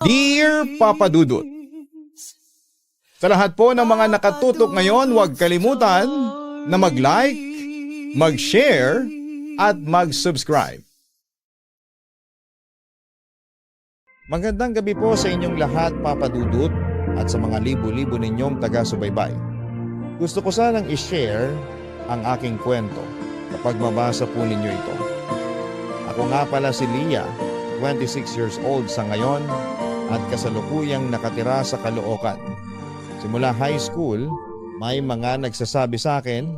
Dear Papa Dudut, sa lahat po ng mga nakatutok ngayon, huwag kalimutan na mag-like, mag-share, at mag-subscribe. Magandang gabi po sa inyong lahat, Papa Dudut, at sa mga libo-libo ninyong taga-subaybay. Gusto ko sanang i-share ang aking kwento kapag mabasa po ninyo ito. Ako nga pala si Leah, 26 years old sa ngayon at kasalukuyang nakatira sa Caloocan. Simula high school, may mga nagsasabi sa akin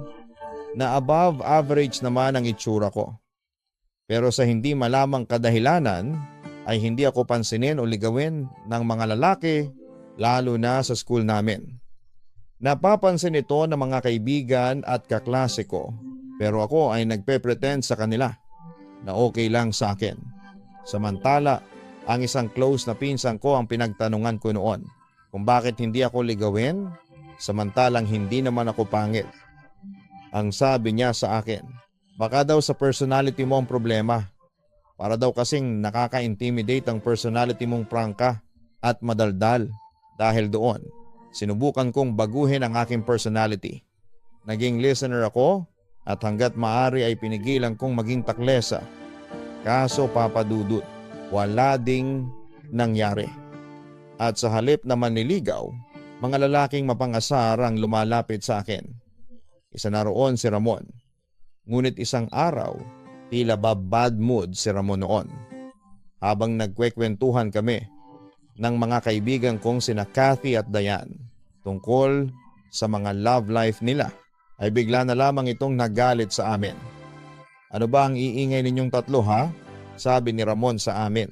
na above average naman ang itsura ko. Pero sa hindi malamang kadahilanan ay hindi ako pansinin o ligawin ng mga lalaki, lalo na sa school namin. Napapansin ito ng mga kaibigan at kaklase ko, pero ako ay nagpe-pretend sa kanila na okay lang sa akin. Samantala, ang isang close na pinsan ko ang pinagtanungan ko noon kung bakit hindi ako ligawin samantalang hindi naman ako pangit. Ang sabi niya sa akin, baka daw sa personality mo ang problema. Para daw kasing nakaka-intimidate ang personality mong prangka at madaldal. Dahil doon, sinubukan kong baguhin ang aking personality. Naging listener ako at hanggat maaari ay pinigilan kong maging taklesa. Kaso Papa Dudut, wala ding nangyari. At sa halip na manliligaw, mga lalaking mapangasar ang lumalapit sa akin. Isa na roon si Ramon. Ngunit isang araw, tila ba bad mood si Ramon noon. Habang nagkwekwentuhan kami ng mga kaibigan kong sina Kathy at Diane tungkol sa mga love life nila, ay bigla na lamang itong nagalit sa amin. Ano ba ang iingay ninyong tatlo ha? Sabi ni Ramon sa amin.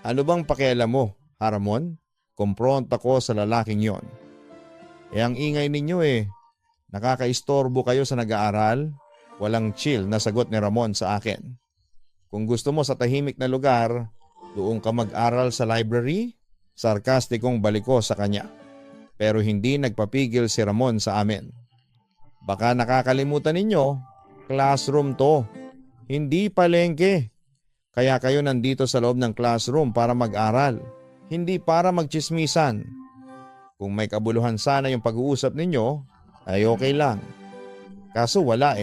Ano bang pakialam mo, ha Ramon? Kumpront ako sa lalaking yon. Ang ingay ninyo nakakaistorbo kayo sa nag-aaral? Walang chill na sagot ni Ramon sa akin. Kung gusto mo sa tahimik na lugar, doon ka mag-aral sa library? Sarkastikong baliko sa kanya. Pero hindi nagpapigil si Ramon sa amin. Baka nakakalimutan ninyo, classroom to. Hindi palengke. Kaya kayo nandito sa loob ng classroom para mag-aral, hindi para magtsismisan. Kung may kabuluhan sana yung pag-uusap ninyo, ay okay lang. Kaso wala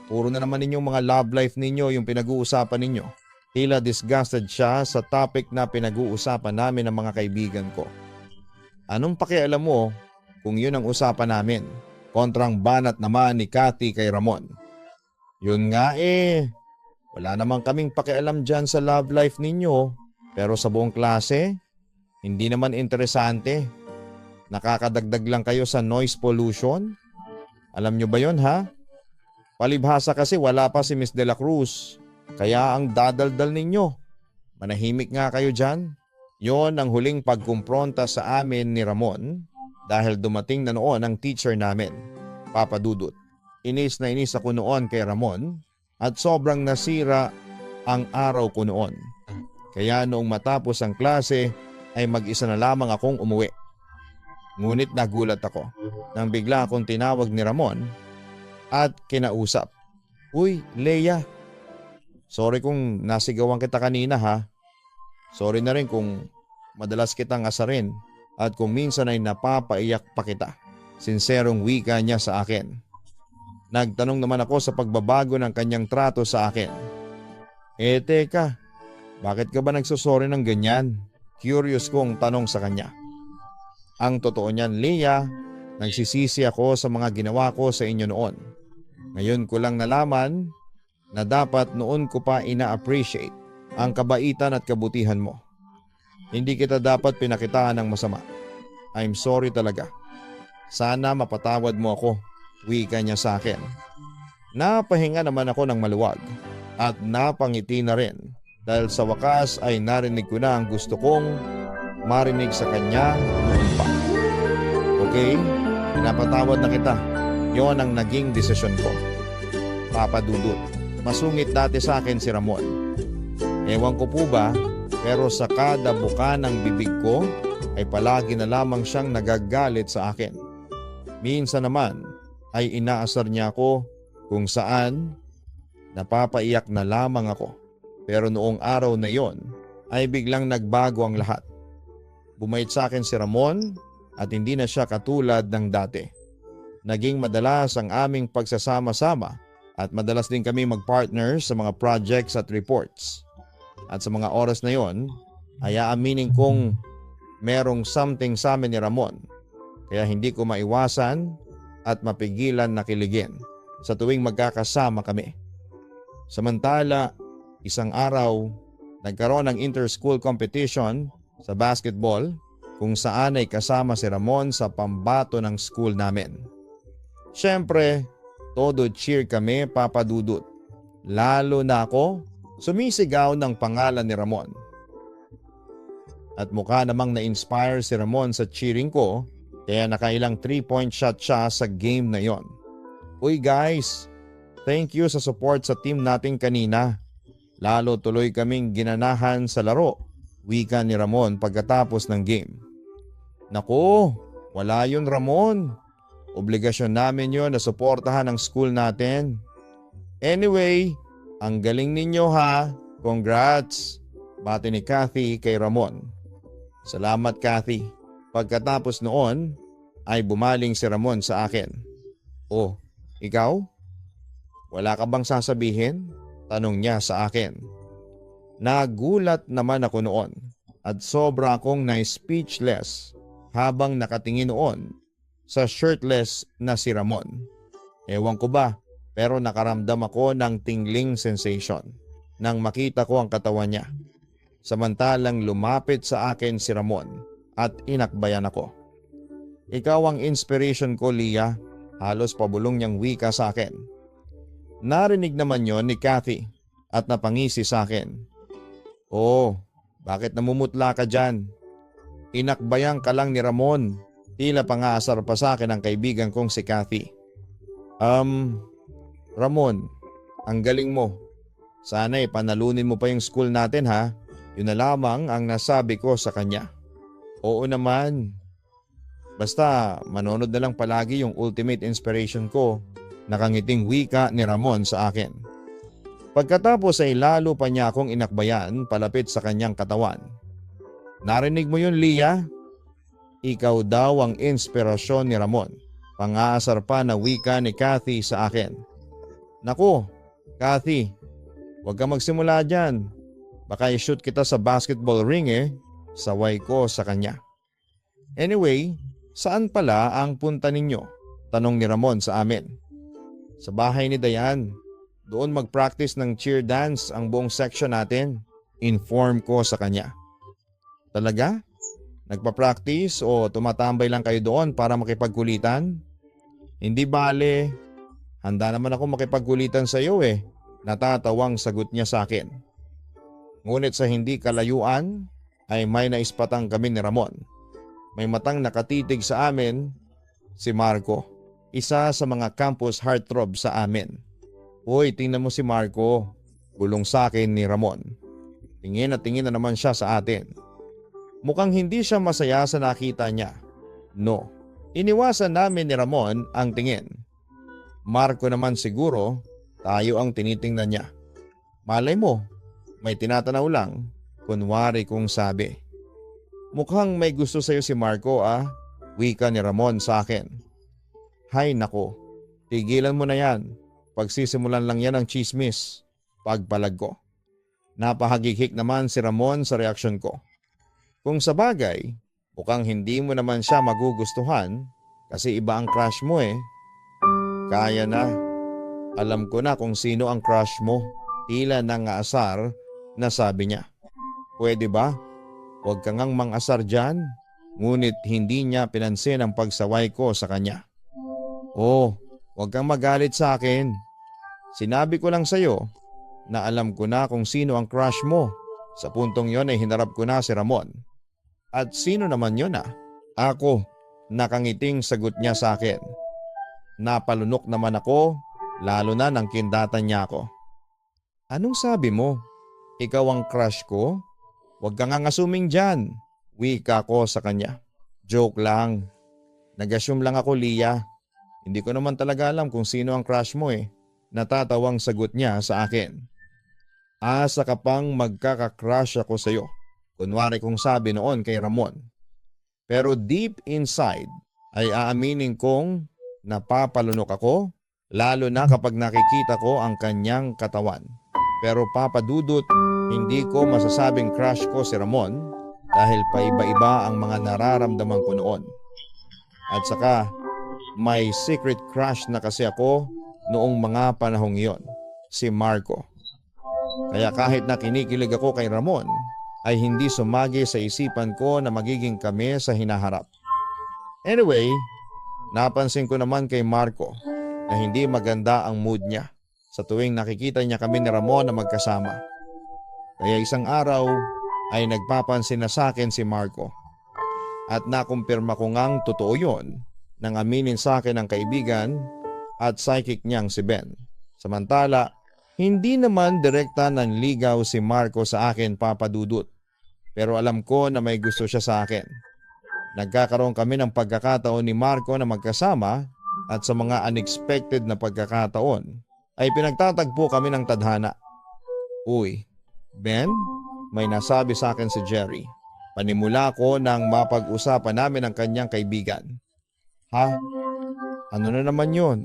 Puro na naman ninyong mga love life ninyo yung pinag-uusapan ninyo. Tila disgusted siya sa topic na pinag-uusapan namin ng mga kaibigan ko. Anong pakialam mo kung yun ang usapan namin? Kontrang banat naman ni Kathy kay Ramon. Yun nga wala naman kaming pakialam dyan sa love life ninyo. Pero sa buong klase, hindi naman interesante. Nakakadagdag lang kayo sa noise pollution. Alam nyo ba yun ha? Palibhasa kasi wala pa si Miss De La Cruz. Kaya ang dadaldal ninyo. Manahimik nga kayo dyan. Yon ang huling pagkumpronta sa amin ni Ramon dahil dumating na noon ang teacher namin, Papa Dudut. Inis na inis ako noon kay Ramon at sobrang nasira ang araw ko noon. Kaya noong matapos ang klase ay mag-isa na lamang akong umuwi. Ngunit nagulat ako nang bigla akong tinawag ni Ramon at kinausap. Uy, Leah. Sorry kung nasigawan kita kanina ha. Sorry na rin kung madalas kitang asarin at kung minsan ay napapaiyak pa kita. Sinserong wika niya sa akin. Nagtanong naman ako sa pagbabago ng kanyang trato sa akin. Teka, bakit ka ba nagsusorry ng ganyan? Curious kong tanong sa kanya. Ang totoo niyan, Leah, nagsisisi ako sa mga ginawa ko sa inyo noon. Ngayon ko lang nalaman na dapat noon ko pa ina-appreciate ang kabaitan at kabutihan mo. Hindi kita dapat pinakitaan ng masama. I'm sorry talaga. Sana mapatawad mo ako, wika niya sa akin. Napahinga naman ako ng maluwag at napangiti na rin dahil sa wakas ay narinig ko na ang gusto kong marinig sa kanya noon pa. Okay, pinapatawad na kita. Yon ang naging desisyon ko. Papa Dudut, masungit dati sa akin si Ramon. Ewan ko po ba, pero sa kada buka ng bibig ko ay palagi na lamang siyang nagagalit sa akin. Minsan naman ay inaasar niya ako kung saan napapaiyak na lamang ako. Pero noong araw na yon ay biglang nagbago ang lahat. Bumait sa akin si Ramon at hindi na siya katulad ng dati. Naging madalas ang aming pagsasama-sama at madalas din kami mag-partner sa mga projects at reports. At sa mga oras na yon, ay aaminin kong merong something sa amin ni Ramon, kaya hindi ko maiwasan at mapigilan na kiligin sa tuwing magkakasama kami. Samantala, isang araw, nagkaroon ng inter-school competition sa basketball kung saan ay kasama si Ramon sa pambato ng school namin. Siyempre, todo cheer kami, Papa Dudut. Lalo na ako, sumisigaw ng pangalan ni Ramon. At mukha namang na-inspire si Ramon sa cheering ko, kaya nakailang 3-point shot siya sa game na yon. Uy guys, thank you sa support sa team natin kanina. Lalo tuloy kaming ginanahan sa laro, wika ni Ramon pagkatapos ng game. Naku, wala yun Ramon. Obligasyon namin yon na suportahan ang school natin. Anyway, ang galing ninyo ha. Congrats. Bati ni Kathy kay Ramon. Salamat Kathy. Pagkatapos noon ay bumaling si Ramon sa akin. Oh, ikaw? Wala ka bang sasabihin? Tanong niya sa akin. Nagulat naman ako noon at sobra akong na-speechless habang nakatingin noon sa shirtless na si Ramon. Ewan ko ba, pero nakaramdam ako ng tingling sensation nang makita ko ang katawan niya. Samantalang lumapit sa akin si Ramon at inakbayan ako. Ikaw ang inspiration ko, Lia. Halos pabulong niyang wika sa akin. Narinig naman yon ni Kathy at napangisi sa akin. Oh, bakit namumutla ka dyan? Inakbayan ka lang ni Ramon. Tila pangaasar pa sa akin ang kaibigan kong si Kathy. Ramon, ang galing mo. Sana panalunin mo pa yung school natin ha. Yun na lamang ang nasabi ko sa kanya. Oo naman. Basta manonood na lang palagi yung ultimate inspiration ko. Nakangiting wika ni Ramon sa akin. Pagkatapos ay lalo pa niya akong inakbayan palapit sa kanyang katawan. Narinig mo yun, Lia? Ikaw daw ang inspirasyon ni Ramon. Pangaasar pa na wika ni Kathy sa akin. Naku, Kathy, huwag ka magsimula dyan. Baka i-shoot kita sa basketball ring Saway ko sa kanya. Anyway, saan pala ang punta ninyo? Tanong ni Ramon sa amin. Sa bahay ni Dayan. Doon mag-practice ng cheer dance ang buong section natin. Inform ko sa kanya. Talaga? Nagpa-practice o tumatambay lang kayo doon para makipagkulitan? Hindi bale. Handa naman ako makipagkulitan sa iyo Natatawang sagot niya sa akin. Ngunit sa hindi kalayuan ay may naispatang kami ni Ramon. May matang nakatitig sa amin si Marco. Isa sa mga campus heartthrob sa amin. Uy, tingnan mo si Marco. Bulong sa akin ni Ramon. Tingin na naman siya sa atin. Mukhang hindi siya masaya sa nakita niya. No, iniwasan namin ni Ramon ang tingin. Marco naman siguro, tayo ang tinitingnan niya. Malay mo, may tinatanaw lang, kunwari kong sabi. Mukhang may gusto sa'yo si Marco wika ni Ramon sa akin. Hay nako, tigilan mo na yan. Pagsisimulan lang yan ang chismis. Pagpalag ko. Napahagikik naman si Ramon sa reaksyon ko. Kung sa bagay, mukhang hindi mo naman siya magugustuhan kasi iba ang crush mo Kaya na. Alam ko na kung sino ang crush mo. Tila nangaasar na sabi niya. Pwede ba? Huwag ka ngang mang-asar dyan. Ngunit hindi niya pinansin ang pagsaway ko sa kanya. Oh, huwag kang magalit sa akin. Sinabi ko lang sa'yo na alam ko na kung sino ang crush mo. Sa puntong yon ay hinarap ko na si Ramon. At sino naman yun Ako, nakangiting sagot niya sa akin. Napalunok naman ako, lalo na nang kindatan niya ako. Anong sabi mo? Ikaw ang crush ko? Huwag kang asuming dyan. Wika ko sa kanya. Joke lang. Nag-assume lang ako, Lia. Hindi ko naman talaga alam kung sino ang crush mo Natatawang sagot niya sa akin. Asa ka pang magkaka-crush ako sa'yo. Kunwari kong sabi noon kay Ramon. Pero deep inside ay aaminin kong napapalunok ako, lalo na kapag nakikita ko ang kanyang katawan. Pero Papa Dudut, hindi ko masasabing crush ko si Ramon dahil paiba-iba ang mga nararamdaman ko noon. At saka may secret crush na kasi ako noong mga panahong iyon, si Marco. Kaya kahit na kinikilig ako kay Ramon, ay hindi sumagi sa isipan ko na magiging kami sa hinaharap. Anyway, napansin ko naman kay Marco na hindi maganda ang mood niya sa tuwing nakikita niya kami ni Ramon na magkasama. Kaya isang araw ay nagpapansin na sa akin si Marco. At nakumpirma ko ngang totoo yon nang aminin sa akin ang kaibigan at psychic niyang si Ben. Samantala, hindi naman direkta nanligaw si Marco sa akin, Papa Dudut. Pero alam ko na may gusto siya sa akin. Nagkakaroon kami ng pagkakataon ni Marco na magkasama at sa mga unexpected na pagkakataon ay pinagtatagpo kami ng tadhana. Uy, Ben, may nasabi sa akin si Jerry. Panimula ko nang mapag-usapan namin ang kanyang kaibigan. Ha? Ano na naman yun?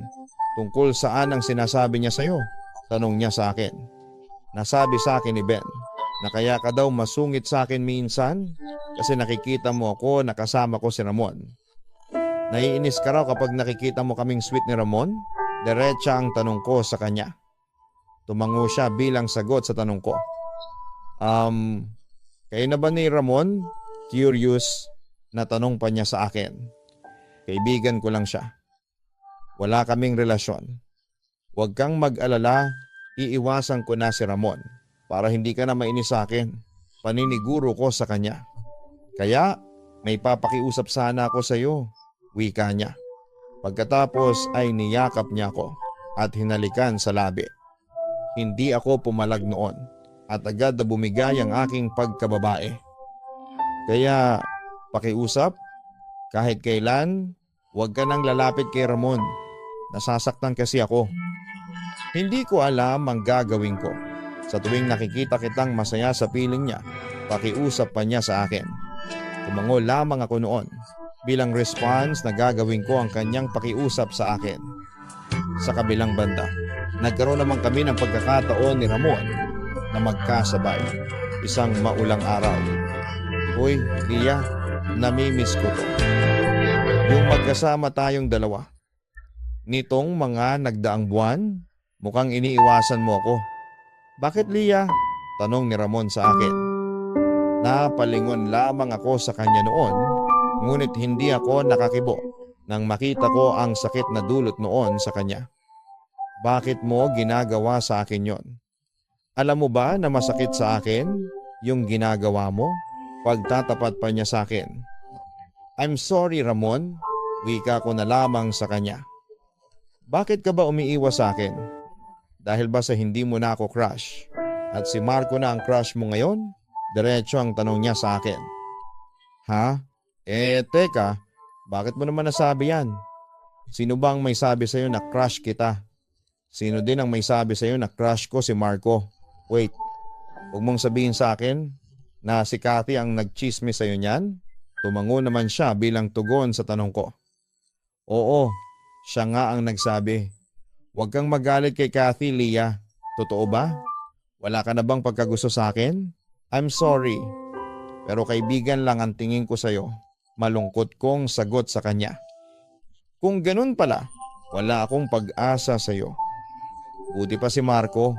Tungkol saan ang sinasabi niya sa'yo? Tanong niya sa akin. Nasabi sa akin ni Ben na kaya ka daw masungit sa akin minsan kasi nakikita mo ako nakasama ko si Ramon. Naiinis ka raw kapag nakikita mo kaming sweet ni Ramon? Diretsa ang tanong ko sa kanya. Tumango siya bilang sagot sa tanong ko. Kayo na ba ni Ramon? Curious na tanong pa niya sa akin. Kaibigan ko lang siya. Wala kaming relasyon. Huwag kang mag-alala, iiwasan ko na si Ramon para hindi ka na mainis sa akin. Paniniguro ko sa kanya. Kaya may papakiusap sana ako sa iyo, wika niya. Pagkatapos ay niyakap niya ako at hinalikan sa labi. Hindi ako pumalag noon at agad na bumigay ang aking pagkababae. Kaya pakiusap, kahit kailan, huwag ka nang lalapit kay Ramon. Nasasaktan kasi ako. Hindi ko alam ang gagawin ko. Sa tuwing nakikita kitang masaya sa piling niya, pakiusap pa niya sa akin. Tumango lamang ako noon. Bilang response na gagawin ko ang kanyang pakiusap sa akin. Sa kabilang banda, nagkaroon naman kami ng pagkakataon ni Ramon na magkasabay. Isang maulang araw. Uy, Lia, namimiss ko to. Yung magkasama tayong dalawa. Nitong mga nagdaang buwan, mukhang iniiwasan mo ako. Bakit, Lia? Tanong ni Ramon sa akin. Napalingon lamang ako sa kanya noon, ngunit hindi ako nakakibo nang makita ko ang sakit na dulot noon sa kanya. Bakit mo ginagawa sa akin yon? Alam mo ba na masakit sa akin yung ginagawa mo? Pagtatapat pa niya sa akin. I'm sorry, Ramon. Wika ko na lamang sa kanya. Bakit ka ba umiiwas sa akin? Dahil ba sa hindi mo na ako crush? At si Marco na ang crush mo ngayon? Diretso ang tanong niya sa akin. Ha? Teka, bakit mo naman nasabi yan? Sino bang may sabi sa'yo na crush kita? Sino din ang may sabi sa'yo na crush ko si Marco? Wait, huwag mong sabihin sa akin na si Cathy ang nagchismis sa'yo niyan? Tumango naman siya bilang tugon sa tanong ko. Oo, siya nga ang nagsabi. Huwag kang magalit kay Cathy, Lia. Totoo ba? Wala ka na bang pagkagusto sa akin? I'm sorry. Pero kaibigan lang ang tingin ko sa'yo. Malungkot kong sagot sa kanya. Kung ganun pala, wala akong pag-asa sa'yo. Buti pa si Marco.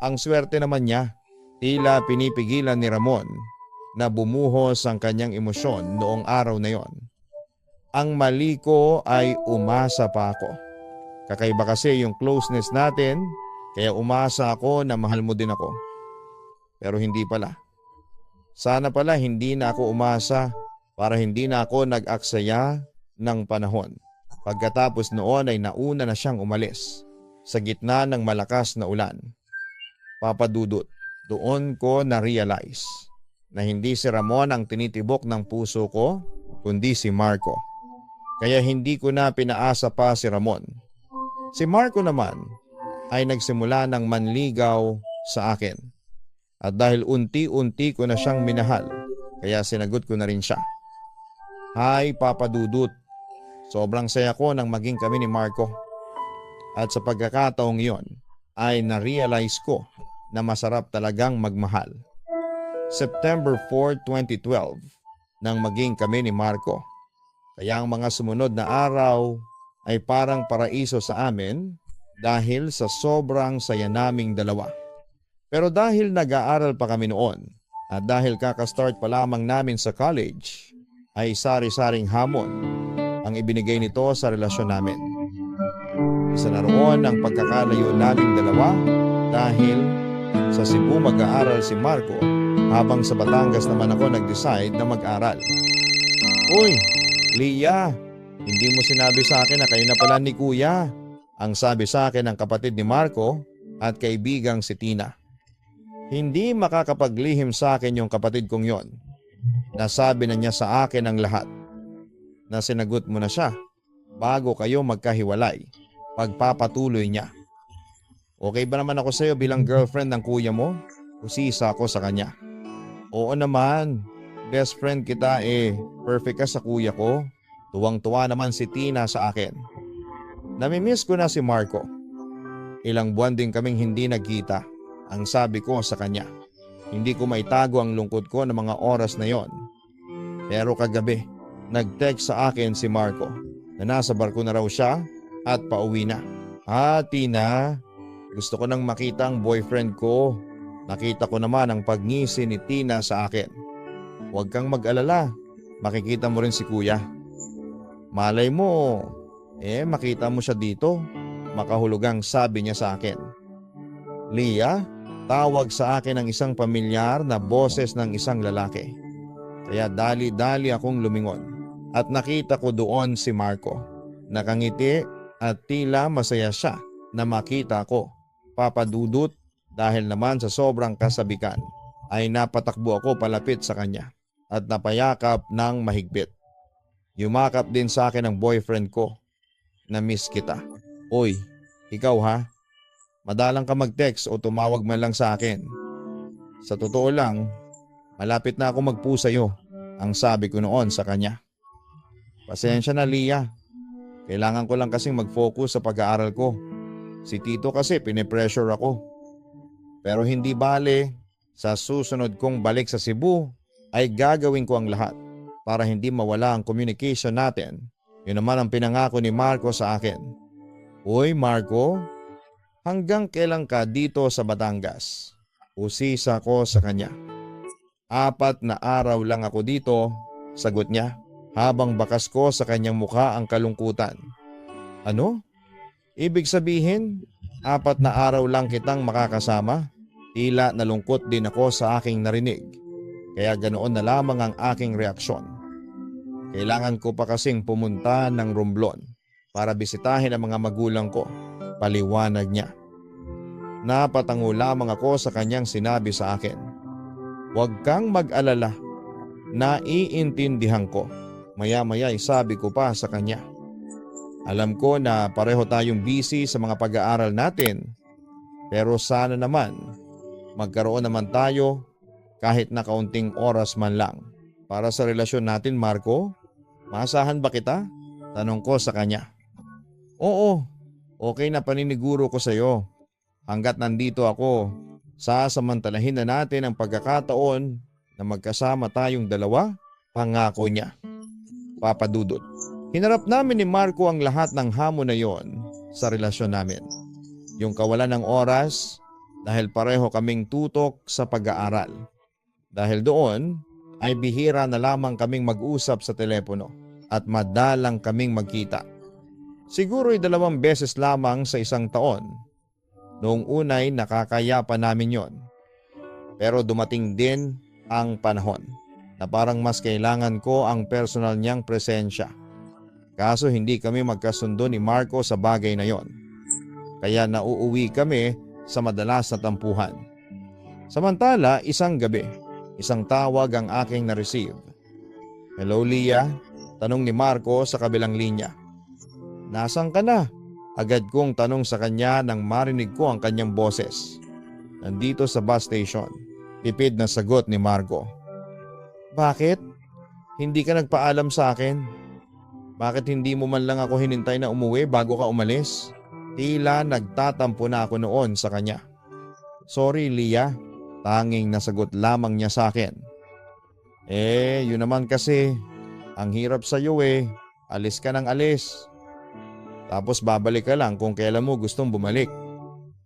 Ang swerte naman niya. Tila pinipigilan ni Ramon na bumuhos ang kanyang emosyon noong araw na yon. Ang mali ko ay umasa pa ako. Kakaiba kasi yung closeness natin, kaya umasa ako na mahal mo din ako. Pero hindi pala. Sana pala hindi na ako umasa para hindi na ako nag-aksaya ng panahon. Pagkatapos noon ay nauna na siyang umalis sa gitna ng malakas na ulan. Papa Dudut, doon ko na-realize na hindi si Ramon ang tinitibok ng puso ko, kundi si Marco. Kaya hindi ko na pinaasa pa si Ramon. Si Marco naman ay nagsimula ng manligaw sa akin. At dahil unti-unti ko na siyang minahal, kaya sinagot ko na rin siya. Hi Papa Dudut. Sobrang saya ko nang maging kami ni Marco. At sa pagkakataong iyon ay na-realize ko na masarap talagang magmahal. September 4, 2012 nang maging kami ni Marco. Kaya ang mga sumunod na araw ay parang paraiso sa amin dahil sa sobrang saya naming dalawa. Pero dahil nag-aaral pa kami noon at dahil kakastart pa lamang namin sa college, ay sari-saring hamon ang ibinigay nito sa relasyon namin. Isa na roon ang pagkakalayo naming dalawa dahil sa Cebu mag-aaral si Marco habang sa Batangas naman ako nag-decide na mag-aral. Uy, Lia, hindi mo sinabi sa akin na kayo na pala ni Kuya, ang sabi sa akin ng kapatid ni Marco at kaibigang si Tina. Hindi makakapaglihim sa akin yung kapatid kong yon. Nasabi na niya sa akin ang lahat. Na sinagot mo na siya bago kayo magkahiwalay. Pagpapatuloy niya. Okay ba naman ako sa iyo bilang girlfriend ng kuya mo? Usisa ako sa kanya. Oo naman, best friend kita perfect ka sa kuya ko. Tuwang-tuwa naman si Tina sa akin. Namimiss ko na si Marco. Ilang buwan din kaming hindi nagkita, ang sabi ko sa kanya. Hindi ko maitago ang lungkot ko ng mga oras na yon. Pero kagabi, nag-text sa akin si Marco na nasa barko na raw siya at pauwi na. Tina, gusto ko nang makita ang boyfriend ko. Nakita ko naman ang pagngisi ni Tina sa akin. Huwag kang mag-alala, makikita mo rin si kuya. Malay mo, makita mo siya dito. Makahulugang sabi niya sa akin. Lia, tawag sa akin ang isang pamilyar na boses ng isang lalaki. Kaya dali-dali akong lumingon at nakita ko doon si Marco. Nakangiti at tila masaya siya na makita ko. Papa Dudut, dahil naman sa sobrang kasabikan ay napatakbo ako palapit sa kanya at napayakap ng mahigpit. Yumakap din sa akin ang boyfriend ko. Na-miss kita. Oy, ikaw ha? Madalang ka mag-text o tumawag man lang sa akin. Sa totoo lang, malapit na ako magpu sa'yo, ang sabi ko noon sa kanya. Pasensya na Lia, kailangan ko lang kasing mag-focus sa pag-aaral ko. Si Tito kasi pinipressure ako. Pero hindi bale, sa susunod kong balik sa Cebu ay gagawin ko ang lahat para hindi mawala ang communication natin. Yun naman ang pinangako ni Marco sa akin. Uy Marco, hanggang kailan ka dito sa Batangas? Usisa ko sa kanya. 4 na araw lang ako dito, sagot niya habang bakas ko sa kanyang mukha ang kalungkutan. Ano? Ibig sabihin, 4 na araw lang kitang makakasama? Tila nalungkot din ako sa aking narinig, kaya ganoon na lamang ang aking reaksyon. Kailangan ko pa kasing pumunta ng Romblon para bisitahin ang mga magulang ko, paliwanag niya. Napatango lamang ako sa kanyang sinabi sa akin. Huwag kang mag-alala, naiintindihan ko. Maya-maya sabi ko pa sa kanya. Alam ko na pareho tayong busy sa mga pag-aaral natin, pero sana naman magkaroon naman tayo kahit na kaunting oras man lang para sa relasyon natin Marco. Maasahan ba kita? Tanong ko sa kanya. Oo, okay na paniniguro ko sa iyo. Hanggat nandito ako, sasamantalahin na natin ang pagkakataon na magkasama tayong dalawa, pangako niya. Papa Dudut. Hinarap namin ni Marco ang lahat ng hamon na yon sa relasyon namin. Yung kawalan ng oras dahil pareho kaming tutok sa pag-aaral. Dahil doon ay bihira na lamang kaming mag-usap sa telepono at madalang kaming magkita. Siguro'y 2 beses lamang sa isang taon. Noong unay nakakaya pa namin yon. Pero dumating din ang panahon na parang mas kailangan ko ang personal niyang presensya. Kaso hindi kami magkasundo ni Marco sa bagay na yon. Kaya nauuwi kami sa madalas na tampuhan. Samantala, isang gabi, isang tawag ang aking na-receive. Hello Lia, tanong ni Marco sa kabilang linya. Nasaan ka na? Agad kong tanong sa kanya nang marinig ko ang kanyang boses. Nandito sa bus station. Tipid na sagot ni Marco. Bakit? Hindi ka nagpaalam sa akin. Bakit hindi mo man lang ako hinintay na umuwi bago ka umalis? Tila nagtatampo na ako noon sa kanya. Sorry Leah, tanging nasagot lamang niya sa akin. Yun naman kasi, ang hirap sa'yo alis ka ng alis. Tapos babalik ka lang kung kailan mo gustong bumalik.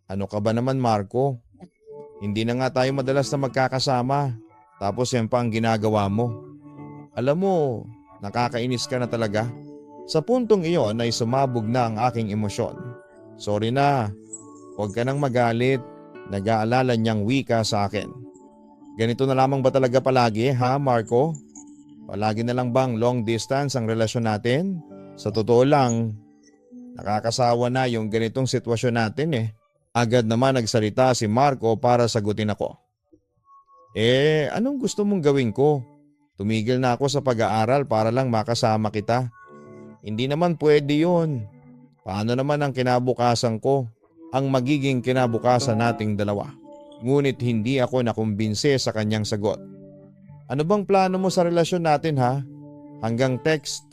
Ano ka ba naman Marco? Hindi na nga tayo madalas na magkakasama. Tapos yan pa ang ginagawa mo. Alam mo, nakakainis ka na talaga. Sa puntong iyon ay sumabog na ang aking emosyon. Sorry na, huwag ka nang magalit. Nag-aalala niyang wika sa akin. Ganito na lamang ba talaga palagi ha Marco? Palagi na lang bang long distance ang relasyon natin? Sa totoo lang, nakakasawa na yung ganitong sitwasyon natin. Agad naman nagsalita si Marco para sagutin ako. Anong gusto mong gawin ko? Tumigil na ako sa pag-aaral para lang makasama kita. Hindi naman pwede yun. Paano naman ang kinabukasan ko? Ang magiging kinabukasan nating dalawa. Ngunit hindi ako nakumbinse sa kanyang sagot. Ano bang plano mo sa relasyon natin ha? Hanggang text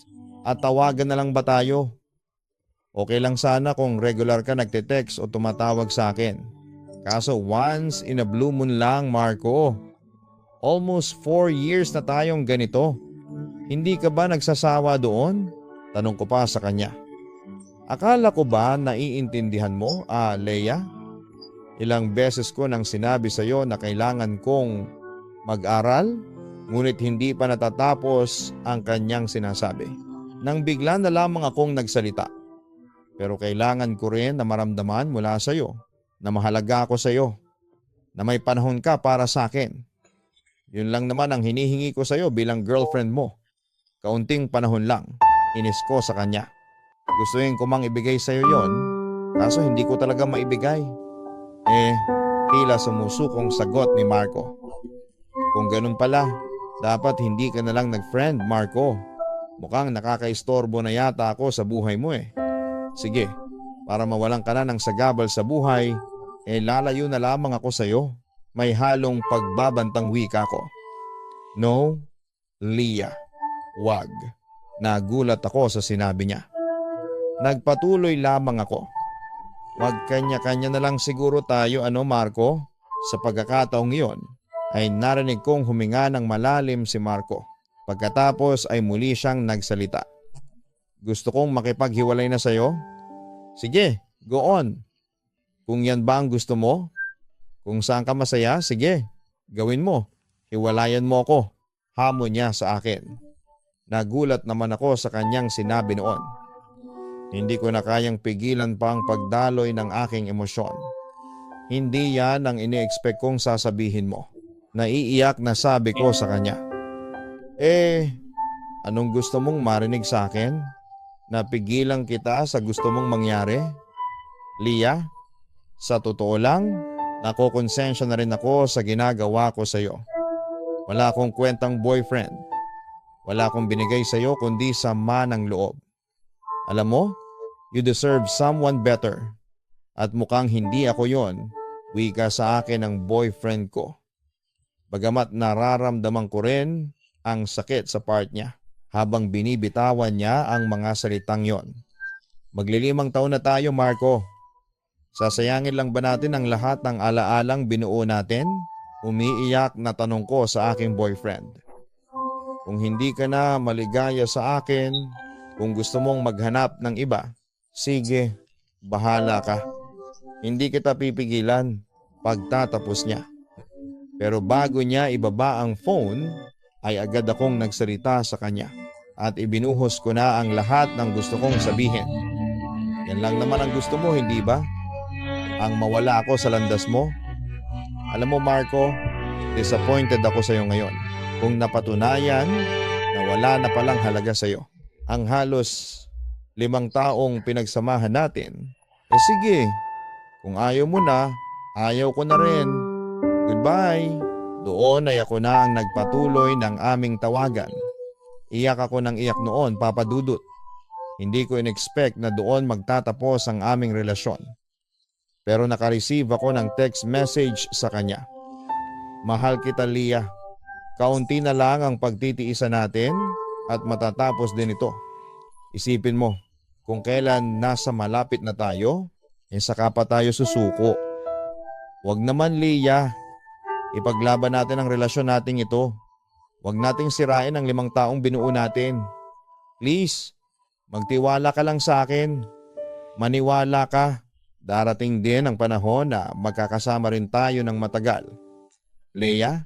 at tawagan na lang ba tayo? Okay lang sana kung regular ka nagte-text o tumatawag sa akin. Kaso once in a blue moon lang Marco. Almost 4 years na tayong ganito. Hindi ka ba nagsasawa doon? Tanong ko pa sa kanya. Akala ko ba naiintindihan mo, Leia? Ilang beses ko nang sinabi sa iyo na kailangan kong mag-aral, ngunit hindi pa natatapos ang kanyang sinasabi. Nang bigla na lamang akong nagsalita. Pero kailangan ko rin na maramdaman mula sa iyo na mahalaga ako sa iyo, na may panahon ka para sa akin. Yun lang naman ang hinihingi ko sa iyo bilang girlfriend mo. Kaunting panahon lang, inis ko sa kanya. Gustuin ko mang ibigay sa iyo yon, kaso hindi ko talaga maibigay. Tila sumusukong sagot ni Marco. Kung ganun pala, dapat hindi ka na lang nag-friend Marco. Mukhang nakakaistorbo na yata ako sa buhay mo Sige, para mawalan ka na ng sagabal sa buhay, lalayo na lamang ako sa iyo. May halong pagbabantang wika ko. No, Leah, wag. Nagulat ako sa sinabi niya. Nagpatuloy lamang ako. Wag kanya-kanya na lang siguro tayo Marco? Sa pagkakataong iyon ay narinig kong huminga ng malalim si Marco. Pagkatapos ay muli siyang nagsalita. Gusto kong makipaghiwalay na sa iyo? Sige, go on. Kung yan ba ang gusto mo? Kung saan ka masaya, sige, gawin mo. Hiwalayan mo ako. Hamon niya sa akin. Nagulat naman ako sa kanyang sinabi noon. Hindi ko na kayang pigilan pa ang pagdaloy ng aking emosyon. Hindi yan ang ini-expect kong sasabihin mo. Naiiyak na sabi ko sa kanya. Anong gusto mong marinig sa akin? Napigilan kita sa gusto mong mangyari? Leah, sa totoo lang, nakokonsensya na rin ako sa ginagawa ko sa iyo. Wala akong kwentang boyfriend. Wala akong binigay sa iyo kundi sama ng loob. Alam mo, you deserve someone better. At mukhang hindi ako yon, wika sa akin ng boyfriend ko. Bagamat nararamdaman ko rin ang sakit sa part niya habang binibitawan niya ang mga salitang yon. Maglilimang taon na tayo Marco. Sasayangin lang ba natin ang lahat ng alaalang binuo natin? Umiiyak na tanong ko sa aking boyfriend. Kung hindi ka na maligaya sa akin, kung gusto mong maghanap ng iba, sige, bahala ka. Hindi kita pipigilan pagtatapos niya. Pero bago niya ibaba ang phone, ay agad akong nagsalita sa kanya at ibinuhos ko na ang lahat ng gusto kong sabihin. Yan lang naman ang gusto mo, hindi ba? Ang mawala ako sa landas mo? Alam mo Marco, disappointed ako sa iyo ngayon. Kung napatunayan na wala na palang halaga sa iyo ang halos 5 taong pinagsamahan natin, sige, kung ayaw mo na, ayaw ko na rin. Goodbye. Doon ay ako na ang nagpatuloy ng aming tawagan. Iyak ako ng iyak noon, Papa Dudut. Hindi ko in-expect na doon magtatapos ang aming relasyon. Pero nakareceive ako ng text message sa kanya. Mahal kita Leah. Kaunti na lang ang pagtitiisan natin at matatapos din ito. Isipin mo, kung kailan nasa malapit na tayo, saka pa tayo susuko. Huwag naman, Leah. Ipaglaban natin ang relasyon nating ito. Huwag nating sirain ang 5 taong binuo natin. Please, magtiwala ka lang sa akin. Maniwala ka. Darating din ang panahon na magkakasama rin tayo ng matagal. Leah,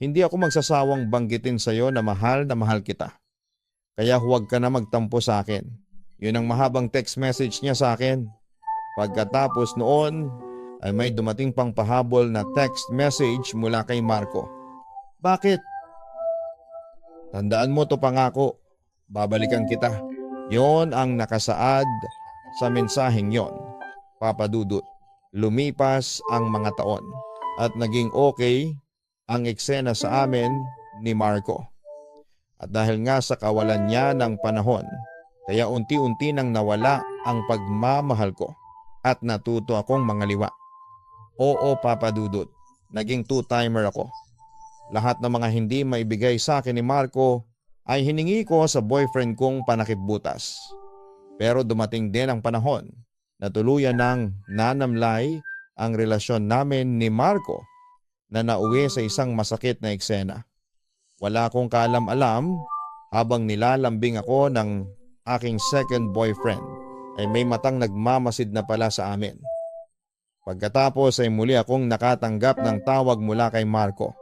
hindi ako magsasawang banggitin sa iyo na mahal kita. Kaya huwag ka na magtampo sa akin. Yun ang mahabang text message niya sa akin. Pagkatapos noon ay may dumating pang pahabol na text message mula kay Marco. Bakit? Tandaan mo to, pangako. Babalikan kita. Yon ang nakasaad sa mensaheng yon. Papa Dudut. Lumipas ang mga taon at naging okay ang eksena sa amin ni Marco. At dahil nga sa kawalan niya ng panahon, kaya unti-unti nang nawala ang pagmamahal ko at natuto akong mangaliwa. Oo, Papa Dudut, naging two-timer ako. Lahat ng mga hindi maibigay sa akin ni Marco ay hiningi ko sa boyfriend kong panakipbutas. Pero dumating din ang panahon na tuluyan ng nanamlay ang relasyon namin ni Marco na nauwi sa isang masakit na eksena. Wala akong kaalam-alam habang nilalambing ako ng aking second boyfriend ay may matang nagmamasid na pala sa amin. Pagkatapos ay muli akong nakatanggap ng tawag mula kay Marco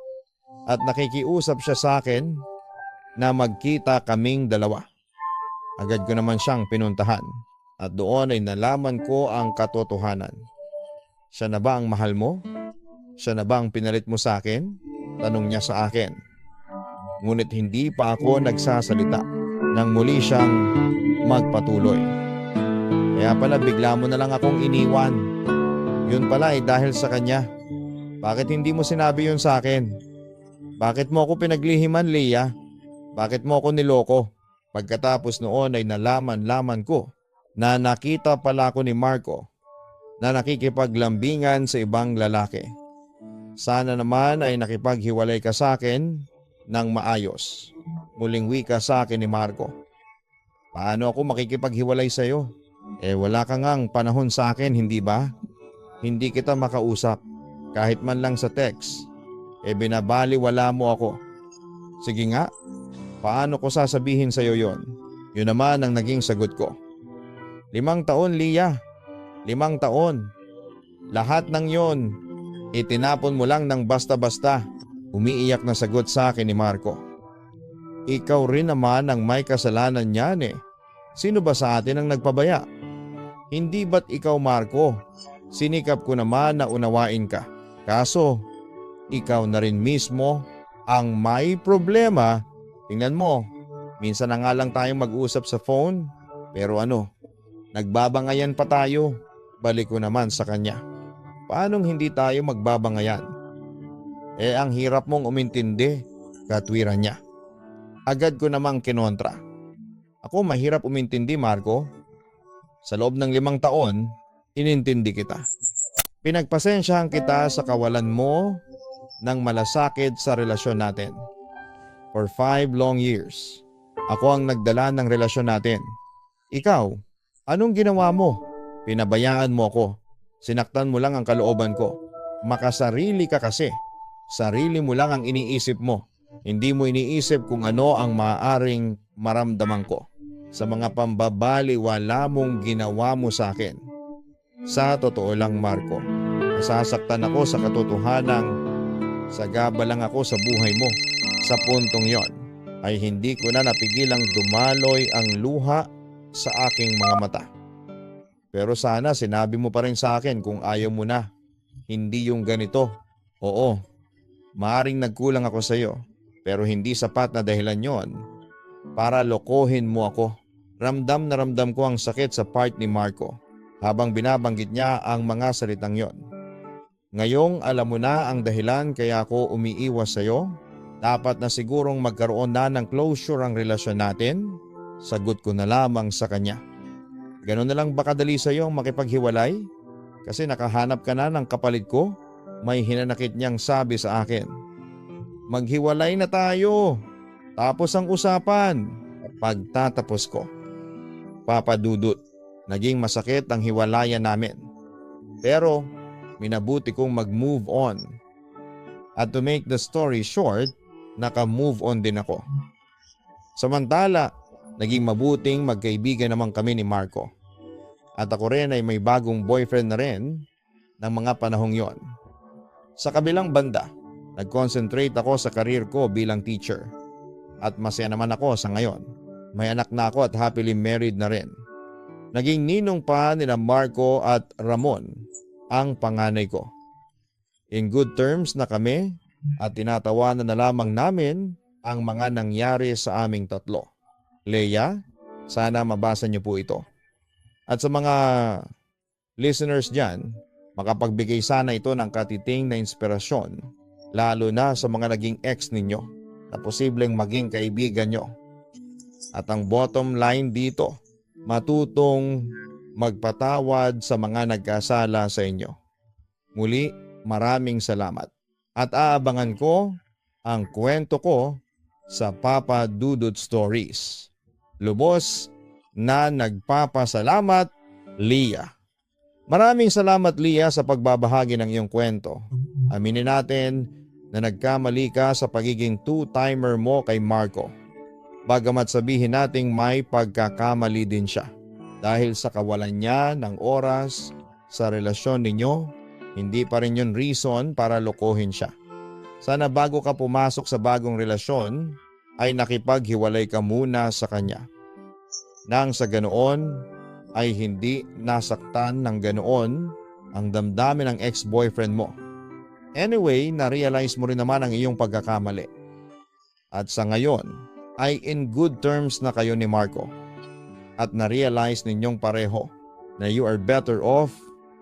at nakikiusap siya sa akin na magkita kaming dalawa. Agad ko naman siyang pinuntahan at doon ay nalaman ko ang katotohanan. Siya na ba ang mahal mo? Siya na ba ang pinalit mo sa akin? Tanong niya sa akin. Ngunit hindi pa ako nagsasalita nang muli siyang magpatuloy. Kaya pala bigla mo na lang akong iniwan. Yun pala ay dahil sa kanya. Bakit hindi mo sinabi yun sa akin? Bakit mo ako pinaglihiman, Leah? Bakit mo ako niloko? Pagkatapos noon ay nalaman ko na nakita pala ako ni Marco na nakikipaglambingan sa ibang lalaki. Sana naman ay nakipaghiwalay ka sa akin ng maayos. Muling wika sa akin ni Marco. Paano ako makikipaghiwalay sa iyo? Wala ka ngang panahon sa akin, hindi ba? Hindi kita makausap. Kahit man lang sa text. Binabaliwala mo ako. Sige nga, paano ko sasabihin sa iyo yon? Yun naman ang naging sagot ko. 5 taon, Leah. 5 taon. Lahat ng yon, itinapon mo lang ng basta-basta. Umiiyak na sagot sa akin ni Marco. Ikaw rin naman ang may kasalanan niyan eh. Sino ba sa atin ang nagpabaya? Hindi ba't ikaw, Marco? Sinikap ko naman na unawain ka. Kaso, ikaw na rin mismo ang may problema. Tingnan mo, minsan na nga lang tayong mag-usap sa phone. Pero nagbabangayan pa tayo. Balik ko naman sa kanya. Paanong hindi tayo magbabangayan? Ang hirap mong umintindi, katwiran niya. Agad ko namang kinontra. Ako mahirap umintindi, Marco. Sa loob ng 5 taon, inintindi kita. Pinagpasensyahan kita sa kawalan mo ng malasakit sa relasyon natin. For 5 long years, ako ang nagdala ng relasyon natin. Ikaw, anong ginawa mo? Pinabayaan mo ako. Sinaktan mo lang ang kalooban ko. Makasarili ka kasi. Sarili mo lang ang iniisip mo. Hindi mo iniisip kung ano ang maaaring maramdaman ko sa mga pambabaliwala mong ginawa mo sa akin. Sa totoo lang, Marco, nasasaktan ako sa katotohanang sagaba lang ako sa buhay mo. Sa puntong yon ay hindi ko na napigilang dumaloy ang luha sa aking mga mata. Pero sana sinabi mo pa rin sa akin kung ayaw mo na. Hindi yung ganito. Oo, maaring nagkulang ako sa iyo, pero hindi sapat na dahilan yon para lokohin mo ako. Ramdam na ramdam ko ang sakit sa part ni Marco habang binabanggit niya ang mga salitang yon. Ngayong alam mo na ang dahilan kaya ako umiiwas sa iyo. Dapat na sigurong magkaroon na ng closure ang relasyon natin. Sagot ko na lamang sa kanya. Ganun na lang ba kadali sa iyo ang makipaghiwalay? Kasi nakahanap ka na ng kapalit ko? May hinanakit niyang sabi sa akin. maghiwalay na tayo. Tapos ang usapan. Pagtatapos ko. Papa Dudut, naging masakit ang hiwalayan namin. Pero minabuti kong mag-move on. At to make the story short, naka-move on din ako. Samantala, naging mabuting magkaibigan naman kami ni Marco. At ako rin ay may bagong boyfriend na rin ng mga panahong yon. Sa kabilang banda, nag-concentrate ako sa career ko bilang teacher. At masaya naman ako sa ngayon. May anak na ako at happily married na rin. Naging ninong pa nila Marco at Ramon ang panganay ko. In good terms na kami at tinatawanan na lamang namin ang mga nangyari sa aming tatlo. Leia, sana mabasa niyo po ito. At sa mga listeners dyan, makapagbigay sana ito ng katiting na inspirasyon, lalo na sa mga naging ex ninyo na posibleng maging kaibigan nyo. At ang bottom line dito, matutong magpatawad sa mga nagkasala sa inyo. Muli, maraming salamat. At aabangan ko ang kwento ko sa Papa Dudut Stories. Lubos na nagpapasalamat, Lia. Maraming salamat, Lia, sa pagbabahagi ng iyong kwento. Aminin natin na nagkamali ka sa pagiging two-timer mo kay Marco. Bagamat sabihin nating may pagkakamali din siya. Dahil sa kawalan niya ng oras sa relasyon ninyo, hindi pa rin yun reason para lokohin siya. Sana bago ka pumasok sa bagong relasyon, ay nakipaghiwalay ka muna sa kanya. Nang sa ganoon, ay hindi nasaktan ng ganoon ang damdamin ng ex-boyfriend mo. Anyway, na-realize mo rin naman ang iyong pagkakamali. At sa ngayon, ay in good terms na kayo ni Marco. At na-realize ninyong pareho na you are better off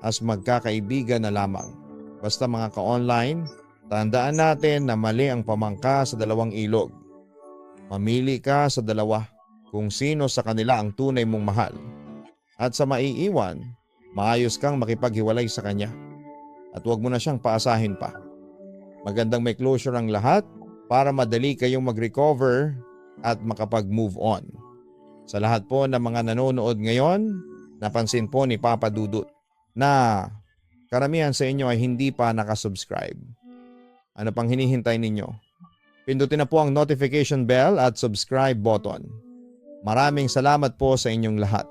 as magkakaibigan na lamang. Basta mga ka-online, tandaan natin na mali ang pamangka sa dalawang ilog. Mamili ka sa dalawa kung sino sa kanila ang tunay mong mahal. At sa maiiwan, maayos kang makipaghiwalay sa kanya. At huwag mo na siyang paasahin pa. Magandang may closure ang lahat para madali kayong mag-recover at makapag-move on. Sa lahat po ng mga nanonood ngayon, napansin po ni Papa Dudut na karamihan sa inyo ay hindi pa nakasubscribe. Ano pang hinihintay ninyo? Pindutin na po ang notification bell at subscribe button. Maraming salamat po sa inyong lahat.